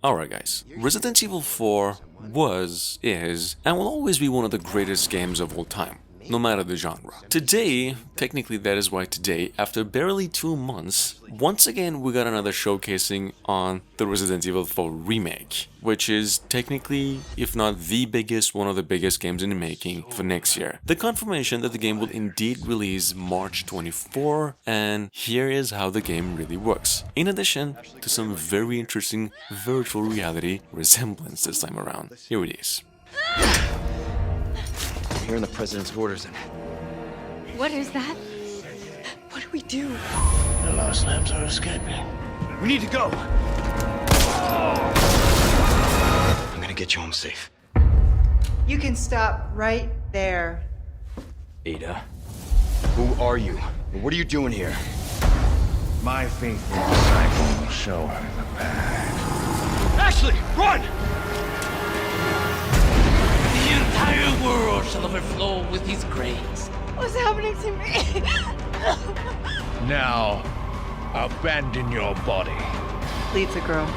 Alright guys, Resident Evil 4 was, is, and will always be one of the greatest games of all time, no matter the genre. Today, technically that is why today, after barely 2 months, once again we got another showcasing on the Resident Evil 4 Remake, which is technically, if not the biggest, one of the biggest games in the making for next year. The confirmation that the game will indeed release March 24, and here is how the game really works. In addition to some very interesting virtual reality resemblance this time around. Here it is. Here in the president's orders. What is that? What do we do? The last lambs are escaping. We need to go. I'm gonna get you home safe. You can stop right there. Ada, who are you? What are you doing here? My faithful disciple will show her the path. Ashley, run! The entire world shall overflow with his grace. What's happening to me? Now, abandon your body. Leave the girl.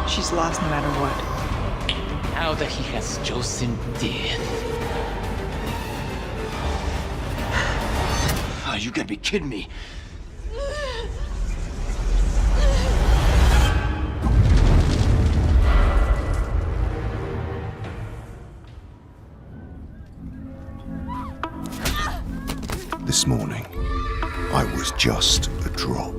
She's lost no matter what. Now that he has chosen death. Oh, you gotta be kidding me. This morning, I was just a drop.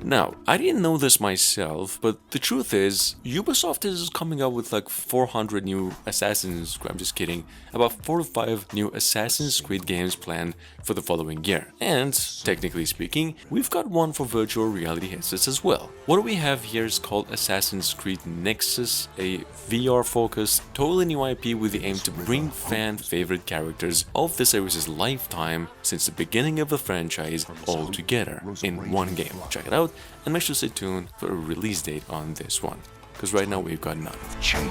Now, I didn't know this myself, but the truth is, Ubisoft is coming out with like 400 new Assassin's Creed, I'm just kidding, about 4 to 5 new Assassin's Creed games planned for the following year. And, technically speaking, we've got one for virtual reality headsets as well. What we have here is called Assassin's Creed Nexus, a VR-focused, totally new IP with the aim to bring fan-favorite characters of the series' lifetime since the beginning of the franchise all together in one game. Check it out. And make sure to stay tuned for a release date on this one, because right now we've got none. Change.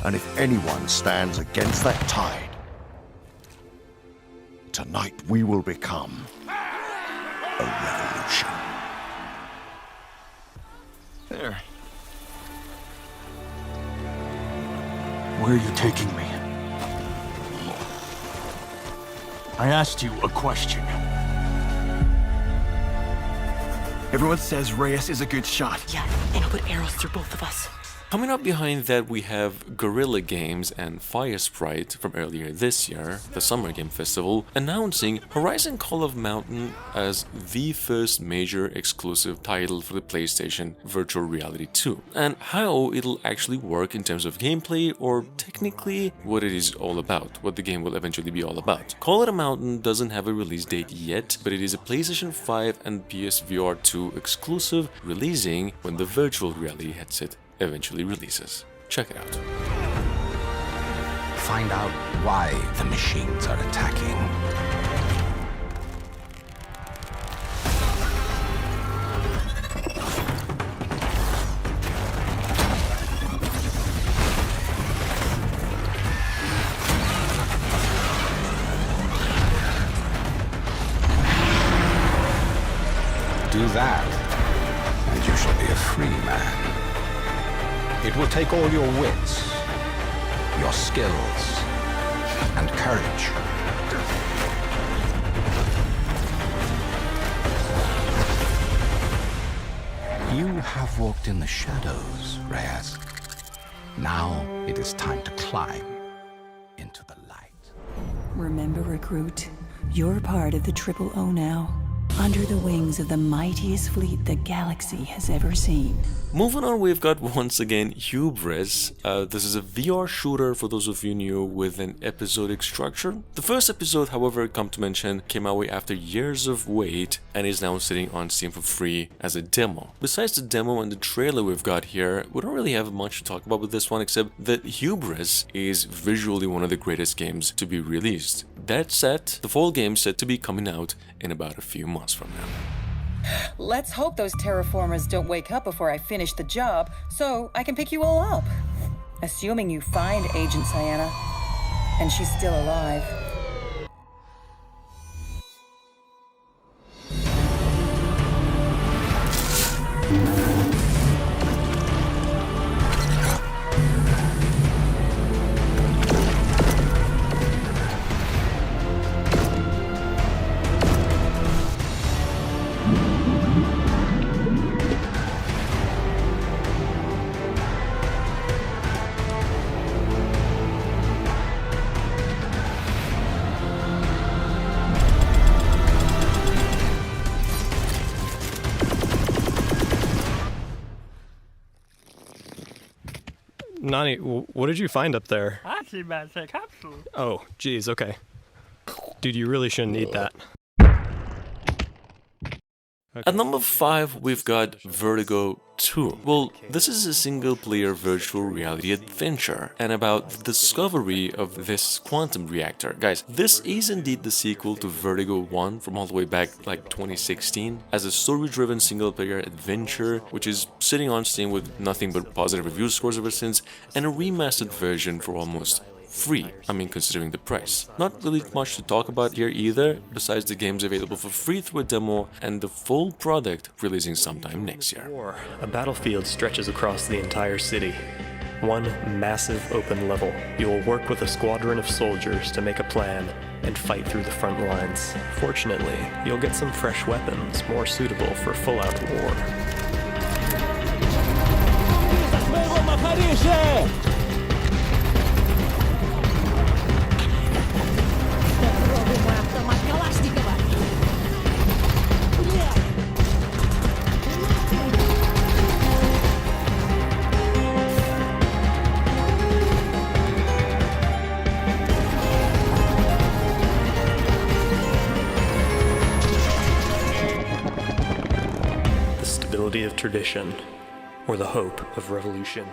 And if anyone stands against that tide, tonight we will become a revolution. There. Where are you taking me? I asked you a question. Everyone says Reyes is a good shot. Yeah, and he'll put arrows through both of us. Coming up behind that, we have Guerrilla Games and Firesprite from earlier this year, the Summer Game Festival, announcing Horizon Call of Mountain as the first major exclusive title for the PlayStation Virtual Reality 2, and how it'll actually work in terms of gameplay, or technically what it is all about, what the game will eventually be all about. Call of the Mountain doesn't have a release date yet, but it is a PlayStation 5 and PSVR 2 exclusive, releasing when the virtual reality headset eventually releases. Check it out. Find out why the machines are attacking. Do that, and you shall be a free man. It will take all your wits, your skills, and courage. You have walked in the shadows, Reyes. Now it is time to climb into the light. Remember, recruit, you're part of the Triple O now. Under the wings of the mightiest fleet the galaxy has ever seen. Moving on, we've got once again Hubris. This is a VR shooter for those of you new with an episodic structure. The first episode, however, come to mention, came our way after years of wait and is now sitting on Steam for free as a demo. Besides the demo and the trailer we've got here, we don't really have much to talk about with this one except that Hubris is visually one of the greatest games to be released. That said, the full game is set to be coming out in about a few months from now. Let's hope those terraformers don't wake up before I finish the job, so I can pick you all up. Assuming you find Agent Sienna, and she's still alive. Nani, what did you find up there? I see about a capsule. Oh, geez, okay. Dude, you really shouldn't eat that. Okay. At number 5, we've got Vertigo 2. Well, this is a single-player virtual reality adventure, and about the discovery of this quantum reactor. Guys, this is indeed the sequel to Vertigo 1 from all the way back, like 2016, as a story-driven single-player adventure, which is sitting on Steam with nothing but positive review scores ever since, and a remastered version for almost free, I mean considering the price. Not really much to talk about here either, besides the game's available for free through a demo and the full product releasing sometime next year. A battlefield stretches across the entire city. One massive open level. You will work with a squadron of soldiers to make a plan and fight through the front lines. Fortunately, you'll get some fresh weapons more suitable for full-out war. Of tradition, or the hope of revolution.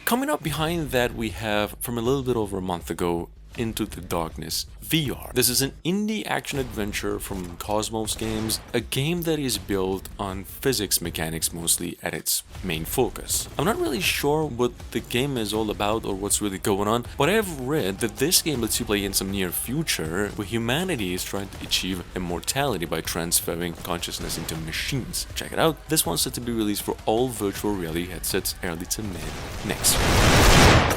Coming up behind that, we have, from a little bit over a month ago, Into the Darkness VR. This is an indie action-adventure from Cosmos Games, a game that is built on physics mechanics mostly at its main focus. I'm not really sure what the game is all about or what's really going on, but I have read that this game lets you play in some near future where humanity is trying to achieve immortality by transferring consciousness into machines. Check it out. This one's set to be released for all virtual reality headsets early to mid next year.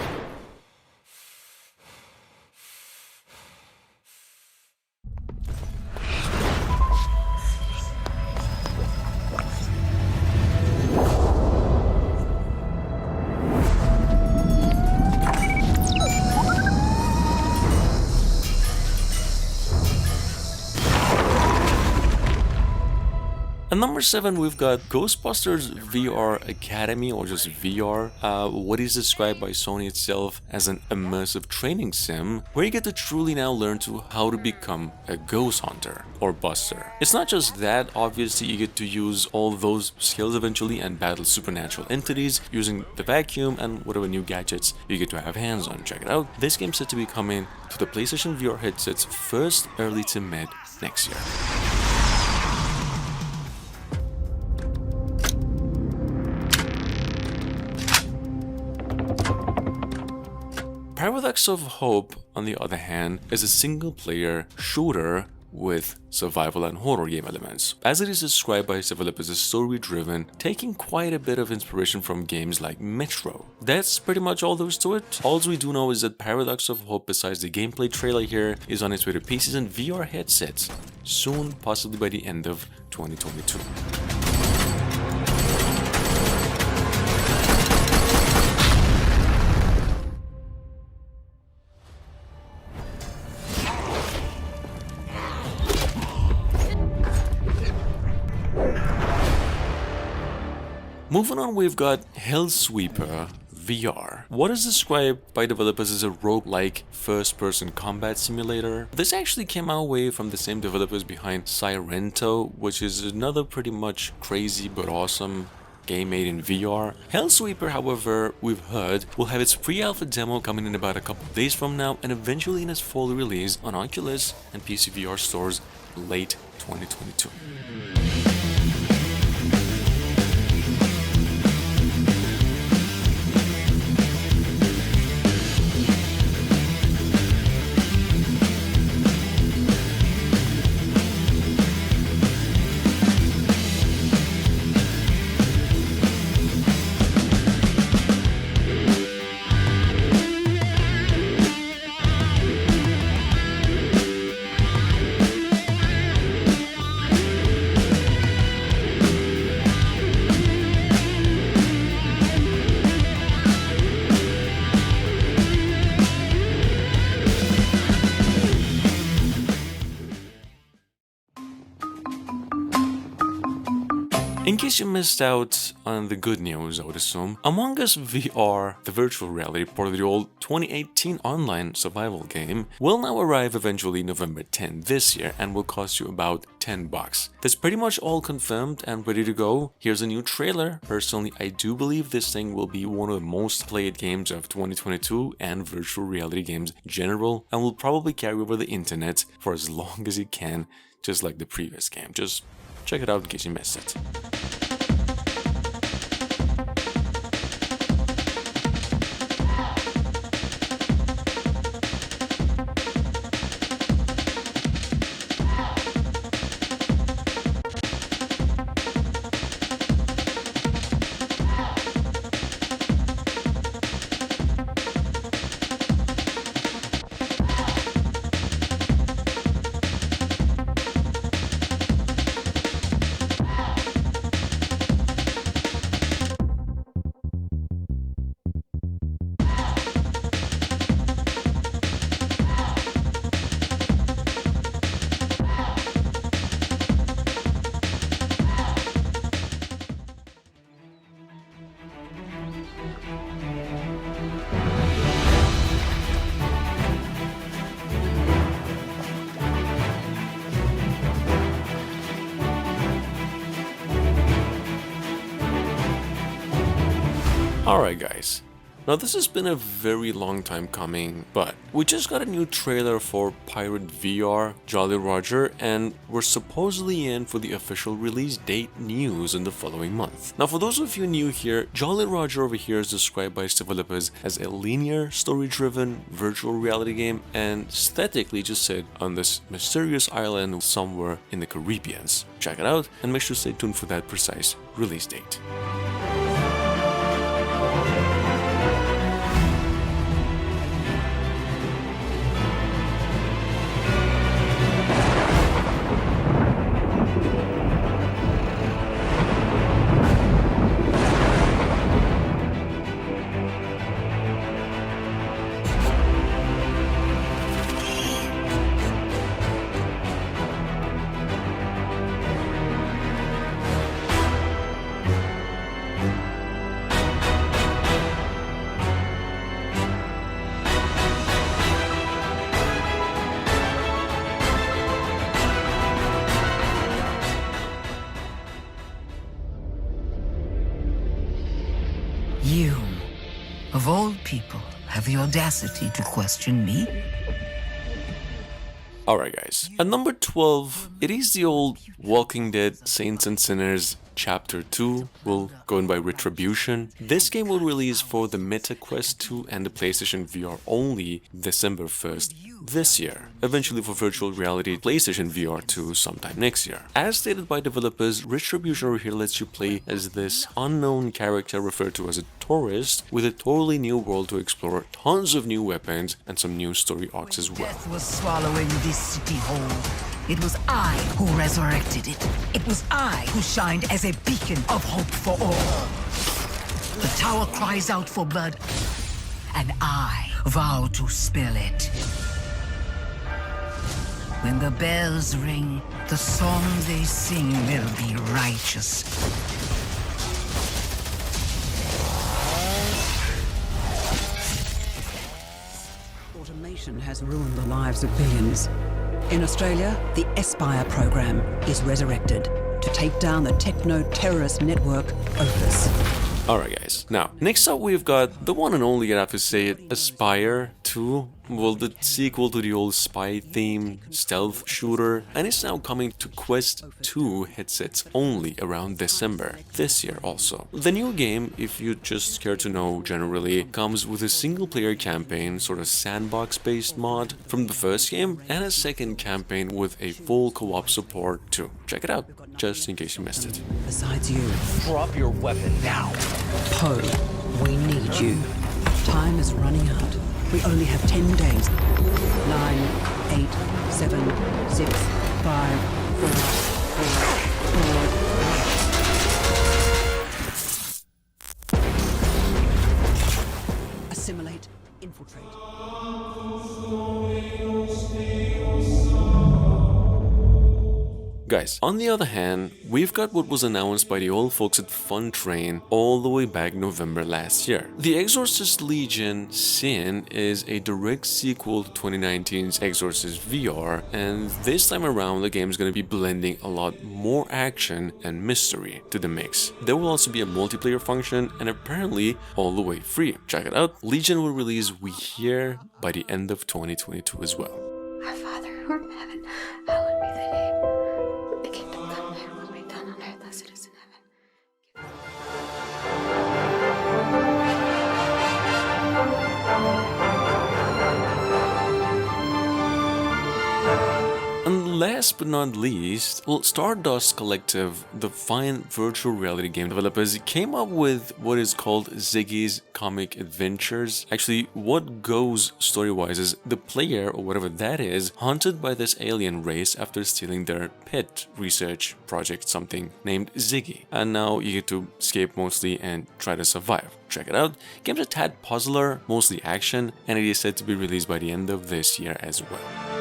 At number 7, we've got Ghostbusters VR Academy, or just VR, what is described by Sony itself as an immersive training sim, where you get to truly now learn how to become a ghost hunter or buster. It's not just that, obviously you get to use all those skills eventually and battle supernatural entities using the vacuum and whatever new gadgets you get to have hands on. Check it out. This game's set to be coming to the PlayStation VR headsets first early to mid next year. Paradox of Hope, on the other hand, is a single-player shooter with survival and horror game elements. As it is described by its developers as story-driven, taking quite a bit of inspiration from games like Metro. That's pretty much all there is to it. All we do know is that Paradox of Hope, besides the gameplay trailer here, is on its way to PCs and VR headsets, soon, possibly by the end of 2022. Moving on, we've got Hellsweeper VR. What is described by developers as a roguelike first-person combat simulator. This actually came our way from the same developers behind Sirento, which is another pretty much crazy but awesome game made in VR. Hellsweeper, however, we've heard, will have its pre-alpha demo coming in about a couple of days from now and eventually in its full release on Oculus and PCVR stores late 2022. In case you missed out on the good news, I would assume, Among Us VR, the virtual reality port of the old 2018 online survival game, will now arrive eventually November 10 this year and will cost you about $10. That's pretty much all confirmed and ready to go. Here's a new trailer. Personally, I do believe this thing will be one of the most played games of 2022 and virtual reality games in general, and will probably carry over the internet for as long as it can, just like the previous game. Just check it out in case you missed it. Alright guys, now this has been a very long time coming, but we just got a new trailer for Pirate VR, Jolly Roger, and we're supposedly in for the official release date news in the following month. Now for those of you new here, Jolly Roger over here is described by its developers as a linear, story-driven virtual reality game and aesthetically just set on this mysterious island somewhere in the Caribbean. Check it out and make sure to stay tuned for that precise release date. You, of all people, have the audacity to question me? Alright guys, at number 12, it is the old Walking Dead Saints and Sinners Chapter 2, will go in by Retribution. This game will release for the Meta Quest 2 and the PlayStation VR only December 1st this year, eventually for virtual reality PlayStation VR 2 sometime next year. As stated by developers, Retribution over here lets you play as this unknown character referred to as a tourist with a totally new world to explore, tons of new weapons and some new story arcs as well. Death was swallowing this city whole. It was I who resurrected it. It was I who shined as a beacon of hope for all. The tower cries out for blood, and I vow to spill it. When the bells ring, the song they sing will be righteous. Automation has ruined the lives of billions. In Australia, the Espire program is resurrected to take down the techno-terrorist network Opus. Alright guys, now, next up we've got the one and only, I have to say it, Espire 2, well, the sequel to the old spy-themed stealth shooter, and it's now coming to Quest 2 headsets only around December, this year also. The new game, if you just care to know generally, comes with a single-player campaign, sort of sandbox-based mod from the first game, and a second campaign with a full co-op support too. Check it out, just in case you missed it. Besides you. Drop your weapon now. Poe, we need you. Time is running out. We only have 10 days. 9, 8, 7, 6, 5, 4, 4. Assimilate, infiltrate. Guys, on the other hand, we've got what was announced by the old folks at Fun Train all the way back November last year. The Exorcist Legion Sin is a direct sequel to 2019's Exorcist VR, and this time around the game is going to be blending a lot more action and mystery to the mix. There will also be a multiplayer function, and apparently all the way free. Check it out. Legion will release We Hear by the end of 2022 as well. Our Father who art in heaven, hallowed be thy name. The kingdom come, thy will be done on earth as it is in heaven. And last but not least, well, Stardust Collective, the fine virtual reality game developers, came up with what is called Ziggy's Comic Adventures. Actually, what goes story-wise is the player, or whatever that is, haunted by this alien race after stealing their pet research project, something named Ziggy. And now you get to escape mostly and try to survive. Check it out. Game's a tad puzzler, mostly action, and it is said to be released by the end of this year as well.